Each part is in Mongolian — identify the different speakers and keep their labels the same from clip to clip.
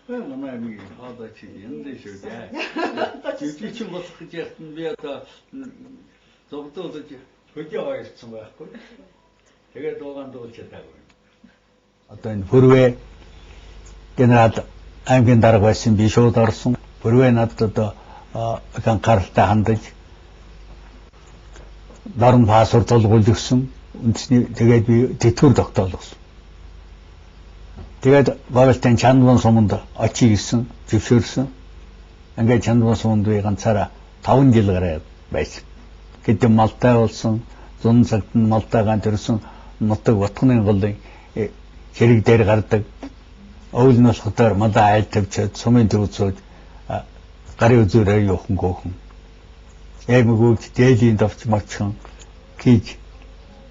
Speaker 1: Намайг хадаач юм дээ шүү дээ. Жижигчин болох гэж яхад би одоо зовдолж хөдөө ойлцсон байхгүй. Тэгээд дуугаан дуулж чадаагүй. Одоо энэ Хүрвээ генерал аймгийн дарга байсан би шууд орсон. Хүрвээ надад одоо анхааралтай хандаж Наран пассворд олгуулсан. Үндэсний тэгээд би тэтгэвэр тогтоолгосон. Тэгээд Баавалтын Чандван суманд очиж гисэн, зөвшөөрсөн. Ингээд Чандван суманд би ганцаараа 5 жил гараад байсан. Гэтэл Малтай болсон, зун цагт нь Малтайгаан төрсөн нутаг Батхны голын хэрэг дээр гардаг. Өвөл носхотоор мадаа айл тавьчаад сумын төвцөөд гарын үзүүрээ явахын гоохын. Эмгүүд дээлийн давч мочхон хийж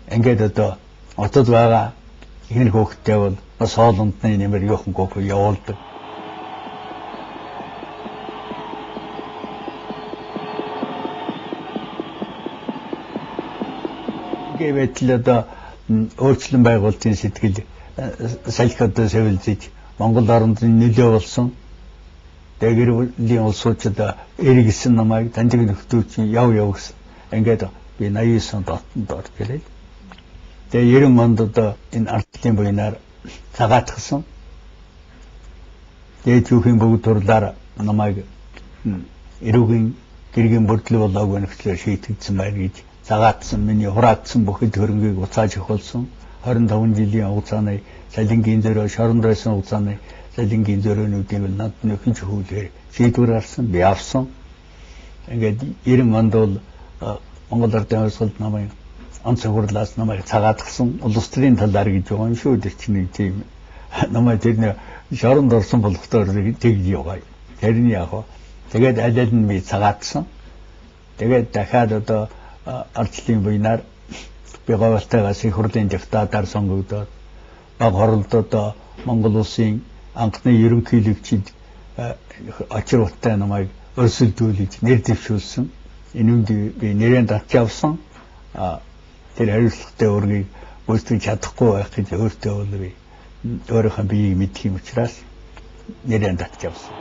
Speaker 1: ингээд одоо отод байгаа ихэнх хөөхтэй бол бас хоолндны нэмэр явахын гоох явуулдаг. Гэвэтэл одоо өөрчлөн байгуулалтын сэтгэл салхиод сэвэлзэж Монгол оронд нөлөө болсон. Гэр бүлийн улсуудад эргэсэн намайг таньдаг нөхдөөч яв гэсэн. Ингээд би 89 онд дотнд орж ирээ. Тэгээ 90 онд одоо энэ ардлын буйнаар цагаатгсан. Тэгээд түүхийн бүгд турлаар намайг эрүүгийн гэргийн бүрдлэг болоогүй нөхцөлөөр шийтгэсэн байна гэж цагаатсан. Миний хураагдсан бүхэл хөрөнгийг уцааж өгүүлсэн. 25 жилийн хугацааны салингийн зөрөө шоронд байсан хугацааны салингийн зөрөөнүүдийг над нөхөж хөвлөөр шийдвэр гарсан, би авсан. Ингээд 90 онд бол Монгол Ардын хувьсгалд намайг онц хурлаас намайг цагаатгсан. Улс төрийн талаар гэж байгаа юм шүү дээ чинь тийм. Намайг тэр шоронд орсон болохдоор тэгж яваа. Тэрний яг тэгээд аль нь би цагаатсан. Тэгээд дахиад одоо ардлын буйнаар би Говьтайгаас их хурлын депутатаар сонгогдоод баг хоролдод Монгол улсын анхны ерөнхийлөгчид очирвоттой намайг өрсөлдүүлж нэр дэвшүүлсэн. Энүүнд би нэрээр татж авсан. Тэр хариуцлагатай өргийг гүйцэтгэж чадахгүй байх гэж өөртөө бол би өөрийнхөө биеийг мэдэх юм учраас нэрээр татж авсан.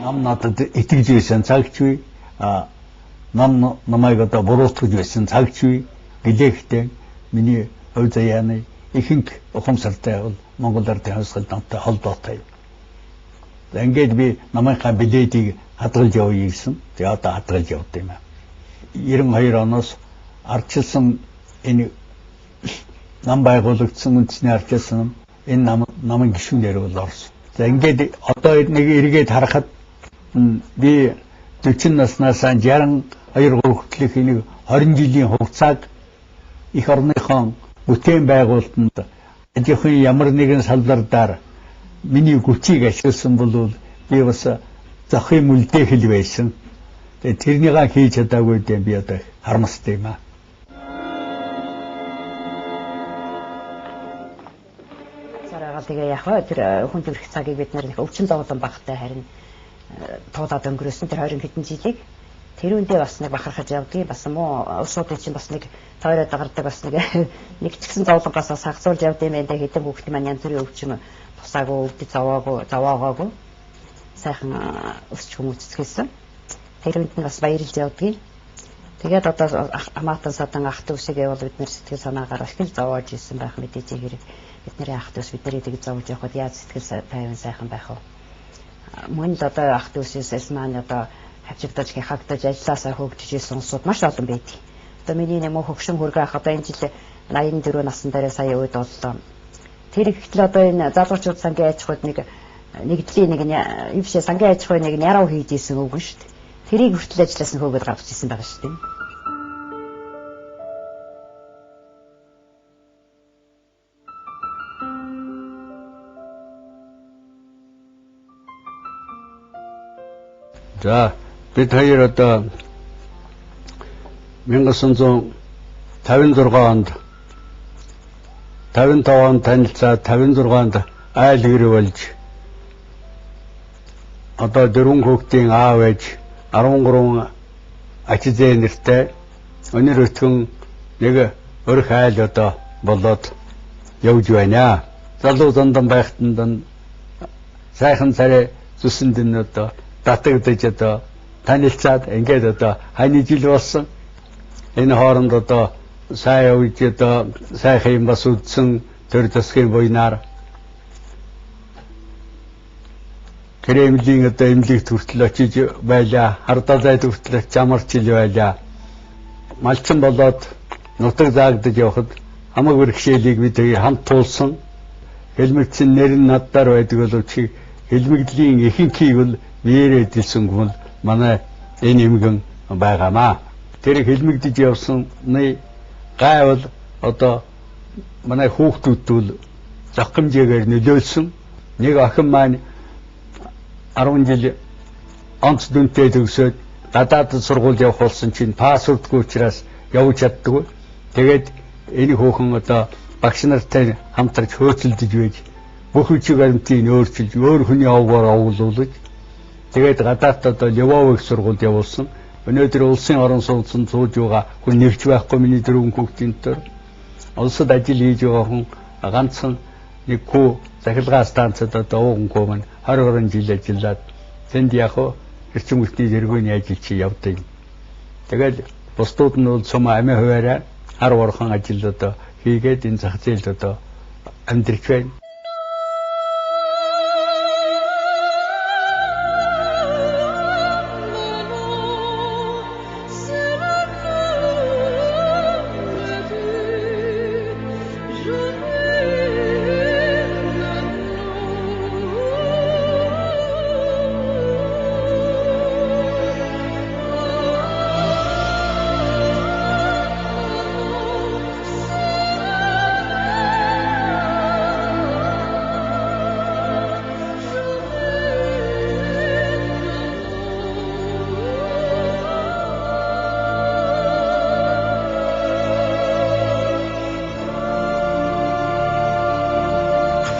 Speaker 1: Нам надад итгэж байсан цагч үе нам намайг одоо буруутгаж байсан цагч үе гэлээхтэй миний хувь заяаны ихэнх ухамсартай бол Монгол Ардын хувьсгал намтай холбоотой. Ингээд би намынхаа билетийг хадгалж явъя гэсэн. Тэгээ одоо хадгалж явд юм аа. 92 оноос ардчилсан энэ нам байгуулагдсан үндэсний ардчилсан энэ намын гишүүнээр бол орсон. За ингээд одоо нэг эргээд харахад би 40 наснаас 62 хүртэлх нэг 20 жилийн хугацааг их орныхон бүтээн байгуулалтанд ажихын ямар нэгэн салбараар миний хүчийг ашигласан бол би бас захын мүлдэхэл байсан. Тэгээ тэрнийгээ хийж чадаагүй дээ би одоо харамстай юм аа.
Speaker 2: Тэгээ яг тэр хүн төрөх цагийг бид нэр өвчин зовлон багтай харин туулаад өнгөрөөсөн тэр 20 хэдэн жилийг тэр үндэ бас нэг бахархаж явдгийг бас муу улсуудын чинь бас нэг тойроод гардаг бас нэг ч гэсэн зовлонгоос сагцуулж явд юм энэ хэдэн хүүхэд маань янз бүрийн өвчин тусаагүй өвдөж заваагүй сайхан өсч хүмүүцгэлсэн тэр үнд нь бас баярлж явдгийг тэгээд одоо амаатан садан ах дүүсгээ бол бид нэр сэтгэл санаагаар их л зовоож ирсэн байх мэдээж хэрэг бидний ах дүүс бидний тэгж зовж явахад яаж сэтгэл тайван сайхан байх вэ мөн одоо ах дүүсээс маань одоо хавчигдаж хагдаж ажилласаа хөгжиж исэн улсууд маш олон байдаг. Одоо миний нэг хөгшин хөргөө ах одоо энэ жил 84 насны дараа сая үед боллоо. Тэр ихтэл одоо энэ залуучууд сангийн аж ахуйд нэгдлийн юу биш сангийн аж ахуй яруу хийж исэн үг шүү дээ. Тэрийг хүртэл ажиллаас нь хөөгд гарч ирсэн байгаа шүү дээ.
Speaker 1: За бид хоёр одоо 1956 онд 55 онд танилцаад 56 онд айл гэр болж одоо 4 хүүхдийн аав ээж 13 ачизээ нэртэй өнөр өтгөн нэг өрх айл одоо болоод явж байна. Залуу зандан байхтанд сайхан царай зүсэнд нь одоо татагдаж одоо танилцаад ингээд одоо хань жил болсон. Энэ хооронд одоо сайн үеж одоо сайхан юм бас үдсэн төр засгийн буйнаар Кремлийн одоо эмнэлэгт хүртэл очиж байлаа. Хардаа зайд хүртэл замарч ил байлаа. Малчин болоод нутаг заагдаж явхад хамаг бэрхшээлийг бид хамт туулсан. Хэлмэгдсэн нэр нь наддаар байдаг боловч хэлмэгдлийн ихэнхийг бол биеэрээ дэлсэнгүй бол манай энэ эмгэн байгаамаа. Тэр хэлмэгдэж явсны гайвал одоо манай хүүхдүүд зах хэмжээгээр нөлөөлсөн. Нэг охин маань 10 жил онц дүнтэй төгсөөд гадаадд сургууль явах болсон чинь пассвортгүй учраас явж чаддгүй. Тэгээд энэ хүүхэн одоо багш нартай хамтарч хөөцөлдөж байж бүх үчиг баримтыг өөрчилж өөр хүний овгоор овуулуулж тэгээд гадаадд одоо Львов их сургуульд явуулсан. Өнөөдөр улсын орон сууцнд сууж байгаа хүн нэрч байхгүй миний дөрвөн хүүхдийн төр. Улсад ажил хийж байгаа хүн ганцхан нэг хүү захилгаан станцад одоо ууггүй маань 20 жил ажиллаад тэнд яг эрчим хүчний зэргийн ажилч явдаг. Тэгэл бусдууд нь бол сум амиа хуваараа хар орхон ажил одоо хийгээд энэ зах зээлд одоо амьдрч байна.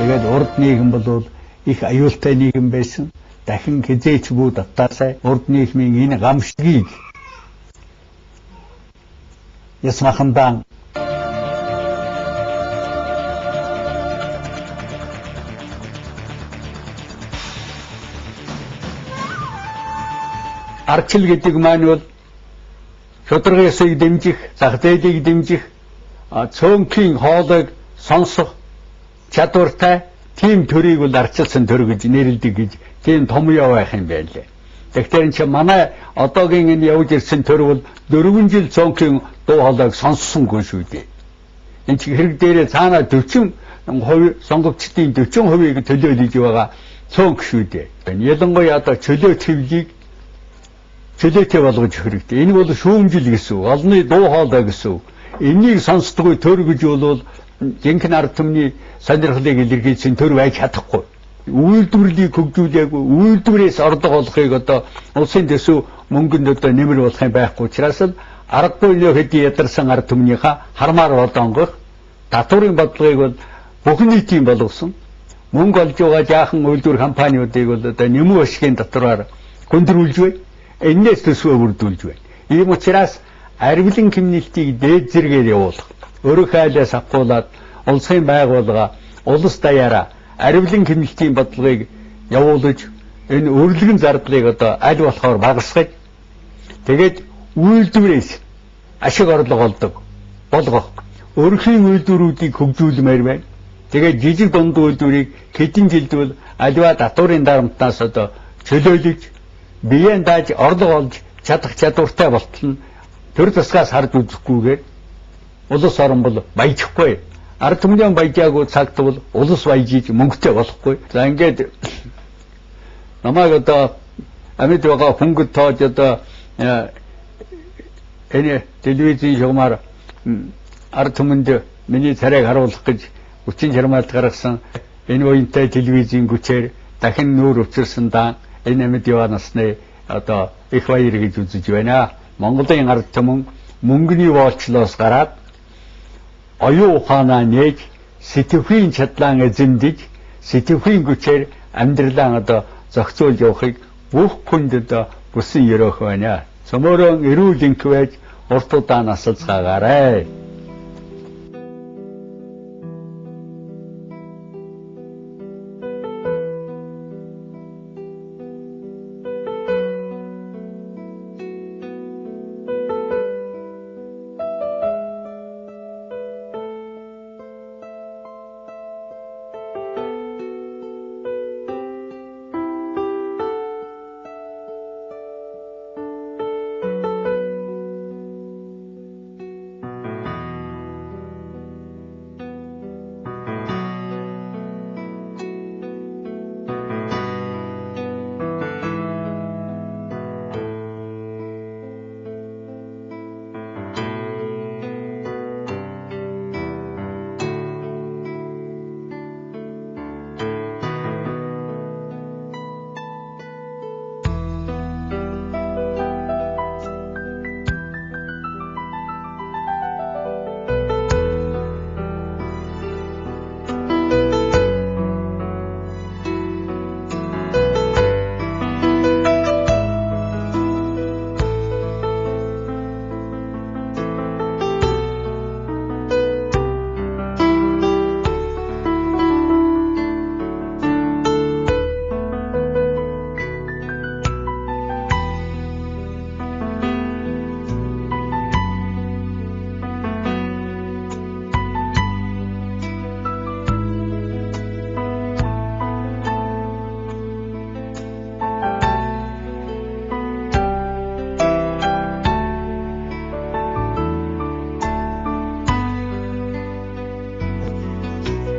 Speaker 1: Тэгээд урд нийгэм бол их аюултай нийгэм байсан. Дахин хизээч бүү татаасай урд нийгмийн энэ гамшигыг ясмахандан арчил гэдэг маань бол шударгын ёсыг дэмжих, зах зээлийг дэмжих, цөөнхийн хоолойг сонсох чадвартай тийм төрийг бол арчилсан төр гэж нэрлэдэг гэж тийм том яв байх юм байна лээ. Тэгэхээр энэ манай одоогийн энэ явж ирсэн төр бол 4 жил цөөнхийн дуу хоолойг сонссонгүй шүү дээ. Энэ чи хэрэг дээрээ цаана 40% сонгогчдын 40%-ийг төлөөлж байгаа цөөнх шүү дээ. Ялангуяа одоо чөлөө твлийг чөлөөтэй болгож хэрэгтэй. Энэ бол шүүмжил гэсэн үг. Олны дуу хоолой гэсэн үг. Энийг сонсдоггүй төр гэж бол жинхэнэ ард түмний сонирхлыг илэрхийлсэн төр байж чадахгүй. Үйлдвэрлэлийг хөгжүүлээгүй, үйлдвэрээс орлого олохыг одоо улсын төсөв мөнгөнд одоо нэмэр болох юм байхгүй учраас л аргагүй нөө хэдий ядарсан ард түмнийхээ хармаар болонгох татварын бодлогыг бол бүх нийтийн болгосон. Мөнгө олж байгаа жаахан үйлдвэр компаниудыг бол одоо нэмүү ашигын татвараар гүндрүүлж бай. Энээс төсвөө бүрдүүлж байна. Ийм учраас арвилын хэмнэлтийг дээд зэрэгээр явуулах, өрөх айлаас авахуулаад улсын байгууллага улс даяараа арвилын хэмнэлтийн бодлогыг явуулж энэ өрлөгөн зардлыг одоо аль болохоор багасгаж тэгээд үйлдвэрээс ашиг орлого олдог болгох өрхийн үйлдвэрүүдийг хөгжүүлмээр байна. Тэгээд жижиг дунд үйлдвэрийг хэдэн жилд бол аливаа татварын дарамтнаас одоо чөлөөлж биеэн дааж орлого олж чадах чадвартай болтол нь төр засгаас харж үзэхгүйгээр улс орон бол баяжихгүй ард түмний баяжаагүй цагт бол улс баяжиж мөнгөтэй болохгүй. За ингээд намайг одоо амьд байгаа хөнгөд тоож одоо энэ телевизийн шугамар ард түмэнд миний царайг харуулах гэж хүчин чармаалт гаргасан энэ уянтай телевизийн хүчээр дахин нүүр өвчрсөн дан энэ амьд яваа насны одоо их баяр гэж үзэж байна. Монголын ард түмэн мөнгөний боолчлоос гараад оюун ухаанаа нээж сэтгэхийн чадлаа эзэмдэж сэтгэхийн хүчээр амьдралаа одоо зохицуулж явахыг бүх хүнд одоо бүсэн ерөөх байна. Цөмөрөн эрүүл инх байж урт удаан насалцгаагаарай.